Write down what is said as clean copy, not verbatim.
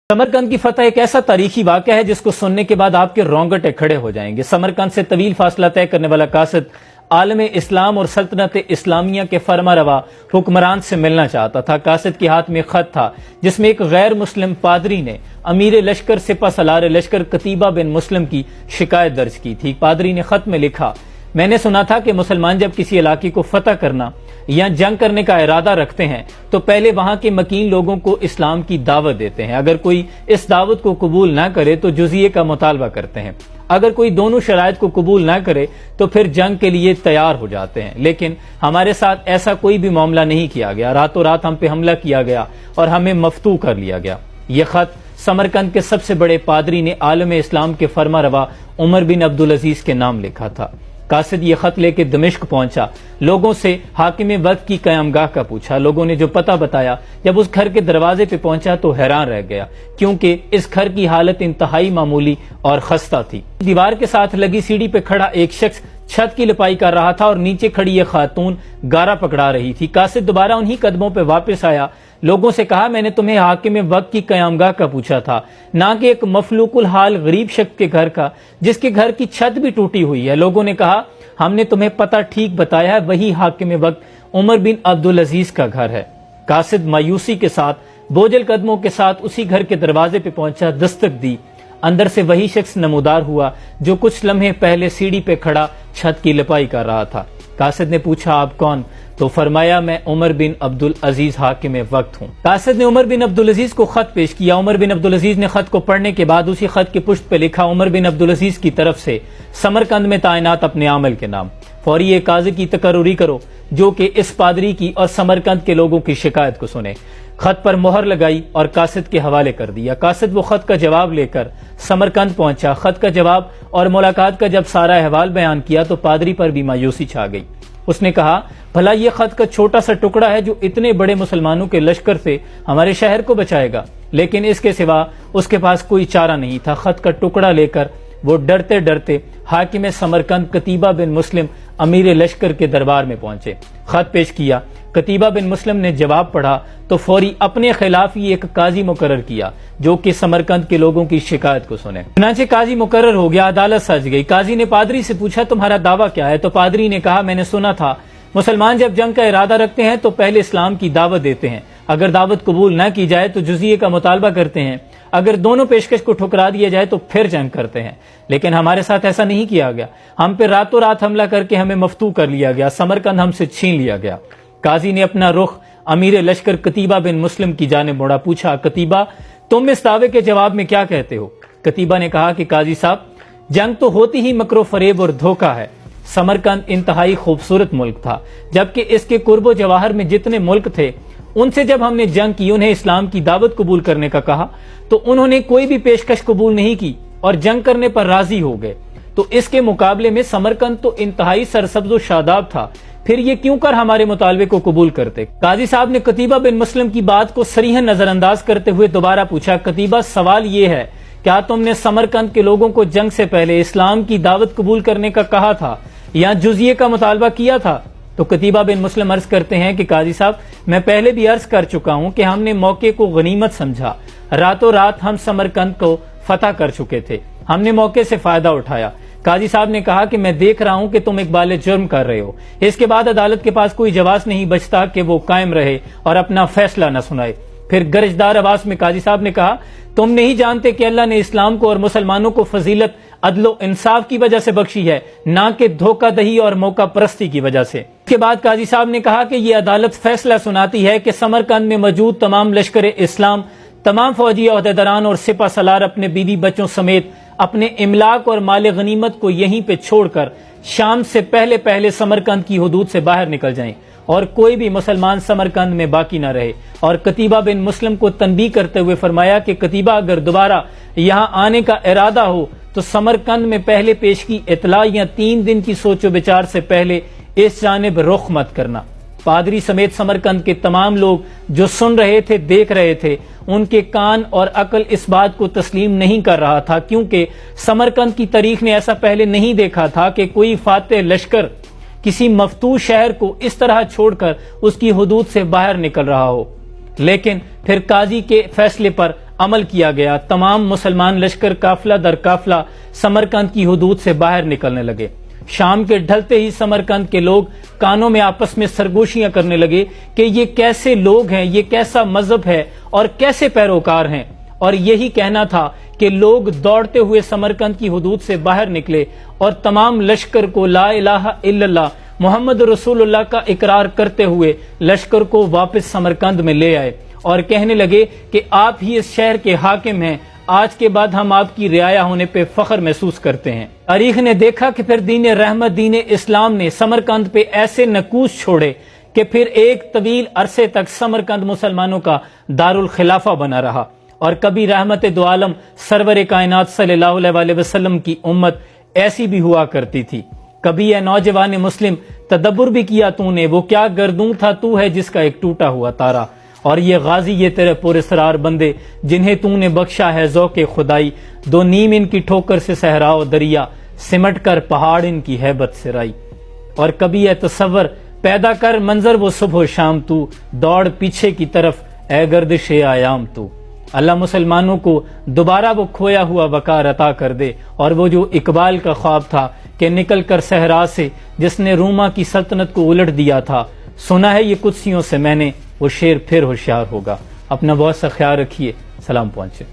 समरकंद की फतह एक ऐसा तारीखी वाक़या है जिसको सुनने के बाद आपके रोंगटे खड़े हो जाएंगे। समरकंद से तवील फासला तय करने वाला कासिद आलम इस्लाम और सल्तनत इस्लामिया के फरमारवा हुक्मरान से मिलना चाहता था। कासिद के हाथ में खत था जिसमें एक गैर मुस्लिम पादरी ने अमीर लश्कर सिपा सलार लश्कर कतीबा बिन मुस्लिम की शिकायत दर्ज की थी। पादरी ने खत में लिखा, मैंने सुना था कि मुसलमान जब किसी इलाके को फतह करना या जंग करने का इरादा रखते हैं तो पहले वहां के मकीन लोगों को इस्लाम की दावत देते हैं। अगर कोई इस दावत को कबूल ना करे तो जुजिये का मुतालबा करते हैं। अगर कोई दोनों शराइत को कबूल ना करे तो फिर जंग के लिए तैयार हो जाते हैं। लेकिन हमारे साथ ऐसा कोई भी मामला नहीं किया गया। रातों रात हम पे हमला किया गया और हमें मफ्तू कर लिया गया। ये खत समरकंद के सबसे बड़े पादरी ने आलम इस्लाम के फरमारवा उमर बिन अब्दुल अजीज के नाम लिखा था। कासिद ये खत लेके दमिश्क पहुंचा, लोगों से हाकिम वक्त की कयामगाह का पूछा। लोगों ने जो पता बताया, जब उस घर के दरवाजे पे पहुंचा तो हैरान रह गया, क्योंकि इस घर की हालत इंतहाई मामूली और खस्ता थी। दीवार के साथ लगी सीढ़ी पे खड़ा एक शख्स छत की लिपाई कर रहा था और नीचे खड़ी ये खातून गारा पकड़ा रही थी। कासिद दोबारा उन्हीं कदमों पे वापस आया, लोगों से कहा, मैंने तुम्हें हाकिम वक्त की कयामगाह का पूछा था, ना कि एक मफलूकुल हाल गरीब शख्स के घर का जिसके घर की छत भी टूटी हुई है। लोगों ने कहा, हमने तुम्हें पता ठीक बताया है, वही हाकिम वक्त उमर बिन अब्दुल अजीज का घर है। कासिद मायूसी के साथ बोझल कदमों के साथ उसी घर के दरवाजे पे पहुंचा, दस्तक दी। अंदर से वही शख्स नमूदार हुआ जो कुछ लम्हे पहले सीढ़ी पे खड़ा छत की लिपाई कर रहा था। कासिद ने पूछा, आप कौन? तो फरमाया, मैं उमर बिन अब्दुल अजीज हाकिम वक्त हूँ। कासिद ने उमर बिन अब्दुल अजीज को खत पेश किया। उमर बिन अब्दुल अजीज ने खत को पढ़ने के बाद उसी खत के पुष्ट पे लिखा, उमर बिन अब्दुल अजीज की तरफ से समरकंद में तायनात अपने आमल के नाम। फौरी एक काजी की तकर्रुरी करो जो कि इस पादरी की और समरकंद के लोगों की शिकायत को सुने। खत पर मोहर लगाई और कासिद के हवाले कर दिया। कासिद वो खत का जवाब लेकर समरकंद पहुंचा। खत का जवाब और मुलाकात का जब सारा अहवाल बयान किया तो पादरी पर भी मायूसी छा गई। उसने कहा, भला ये खत का छोटा सा टुकड़ा है जो इतने बड़े मुसलमानों के लश्कर से हमारे शहर को बचाएगा, लेकिन इसके सिवा उसके पास कोई चारा नहीं था। खत का टुकड़ा लेकर वो डरते डरते हाकिम समरकंद कतीबा बिन मुस्लिम अमीर लश्कर के दरबार में पहुंचे। खत पेश किया। कतीबा बिन मुस्लिम ने जवाब पढ़ा तो फौरी अपने खिलाफ ही एक काजी मुकर्रर किया जो कि समरकंद के लोगों की शिकायत को सुने। चुनांचे काजी मुकर्रर हो गया, अदालत सज गई। काजी ने पादरी से पूछा, तुम्हारा दावा क्या है? तो पादरी ने कहा, मैंने सुना था मुसलमान जब जंग का इरादा रखते हैं तो पहले इस्लाम की दावत देते हैं। अगर दावत कबूल न की जाए तो जुजिये का मुतालबा करते हैं। अगर दोनों पेशकश को ठुकरा दिया जाए तो फिर जंग करते हैं। लेकिन हमारे साथ ऐसा नहीं किया गया। हम पे रातों रात हमला करके हमें मफ्तू कर लिया गया। समरकंद हमसे छीन लिया गया। काजी ने अपना रुख अमीर लश्कर कतीबा बिन मुस्लिम की जानिब मोड़ा। पूछा, कतीबा, तुम इस दावे के जवाब में क्या कहते हो? कतीबा ने कहा कि काजी साहब, जंग तो होती ही मकरो फरेब और धोखा है। समरकंद इंतहाई खूबसूरत मुल्क था, जबकि इसके कुर्बो जवाहर में जितने मुल्क थे उनसे जब हमने जंग की, उन्हें इस्लाम की दावत कबूल करने का कहा तो उन्होंने कोई भी पेशकश कबूल नहीं की और जंग करने पर राजी हो गए। तो इसके मुकाबले में समरकंद तो इंतहाई सरसब्ज और शादाब था, फिर ये क्यों कर हमारे मुतालबे को कबूल करते? काजी साहब ने कतीबा बिन मुस्लिम की बात को सरीहन नजरअंदाज करते हुए दोबारा पूछा, कतीबा, सवाल ये है, क्या तुमने समरकंद के लोगों को जंग से पहले इस्लाम की दावत कबूल करने का कहा था या जुजिये का मुतालबा किया था? तो कतीबा बिन मुस्लिम अर्ज करते हैं कि काजी साहब, मैं पहले भी अर्ज कर चुका हूं कि हमने मौके को गनीमत समझा। रातों रात हम समरकंद को फतह कर चुके थे। हमने मौके से फायदा उठाया। काजी साहब ने कहा कि मैं देख रहा हूं कि तुम इकबाल जुर्म कर रहे हो। इसके बाद अदालत के पास कोई जवाब नहीं बचता कि वो कायम रहे और अपना फैसला न सुनाए। फिर गरजदार आवाज में काजी साहब ने कहा, तुम नहीं जानते कि अल्लाह ने इस्लाम को और मुसलमानों को फजीलत अदलो इंसाफ की वजह से बख्शी है, ना कि धोखादही और मौका परस्ती की वजह से। इसके बाद काजी साहब ने कहा कि यह अदालत फैसला सुनाती है कि समरकंद में मौजूद तमाम लश्कर इस्लाम, तमाम फौजी अहदेदारान और सिपा सलार अपने बीवी बच्चों समेत अपने इमलाक और माल गनीमत को यहीं पे छोड़कर शाम से पहले पहले समरकंद की हुदूद से बाहर निकल जाएं और कोई भी मुसलमान समरकंद में बाकी न रहे। और कतीबा बिन मुस्लिम को तनबीह करते हुए फरमाया कि कतीबा, अगर दोबारा यहाँ आने का इरादा हो तो समरकंद में पहले पेश की इतला या 3 दिन की सोचो विचार से पहले इस जानिब रुख मत करना। पादरी समेत समरकंद के तमाम लोग जो सुन रहे थे, देख रहे थे, उनके कान और अकल इस बात को तस्लीम नहीं कर रहा था, क्योंकि समरकंद की तारीख ने ऐसा पहले नहीं देखा था कि कोई फातेह लश्कर किसी मफतू शहर को इस तरह छोड़कर उसकी हुदूद से बाहर निकल रहा हो। लेकिन फिर काजी के फैसले पर عمل کیا گیا، تمام مسلمان لشکر قافلہ در قافلہ سمرقند کی حدود سے باہر نکلنے لگے۔ شام کے ڈھلتے ہی سمرقند کے لوگ کانوں میں آپس میں سرگوشیاں کرنے لگے کہ یہ کیسے لوگ ہیں، یہ کیسا مذہب ہے اور کیسے پیروکار ہیں، اور یہی کہنا تھا کہ لوگ دوڑتے ہوئے سمرقند کی حدود سے باہر نکلے اور تمام لشکر کو لا الہ الا اللہ محمد رسول اللہ کا اقرار کرتے ہوئے لشکر کو واپس سمرقند میں لے آئے اور کہنے لگے کہ آپ ہی اس شہر کے حاکم ہیں، آج کے بعد ہم آپ کی رعایا ہونے پہ فخر محسوس کرتے ہیں۔ تاریخ نے دیکھا کہ پھر دین رحمت دین اسلام نے سمرقند پہ ایسے نکوس چھوڑے کہ پھر ایک طویل عرصے تک سمرقند مسلمانوں کا دارالخلافہ بنا رہا، اور کبھی رحمت دو عالم سرور کائنات صلی اللہ علیہ وسلم کی امت ایسی بھی ہوا کرتی تھی۔ کبھی اے نوجوان مسلم تدبر بھی کیا تو نے، وہ کیا گردوں تھا تو ہے جس کا ایک ٹوٹا ہوا تارا، اور یہ غازی یہ تیرے پراسرار بندے جنہیں تو نے بخشا ہے ذوق خدائی، دو نیم ان کی ٹھوکر سے صحرا و دریا، سمٹ کر پہاڑ ان کی ہیبت سے رائی۔ اور کبھی اے تصور پیدا کر منظر وہ صبح و شام تو، دوڑ پیچھے کی طرف اے گردش ایام تو۔ اللہ مسلمانوں کو دوبارہ وہ کھویا ہوا وقار عطا کر دے، اور وہ جو اقبال کا خواب تھا کہ نکل کر صحرا سے جس نے روما کی سلطنت کو الٹ دیا تھا، سنا ہے یہ قدسیوں سے میں نے، وہ شیر پھر ہوشیار ہوگا۔ اپنا بہت سا خیال رکھیے، سلام پہنچے۔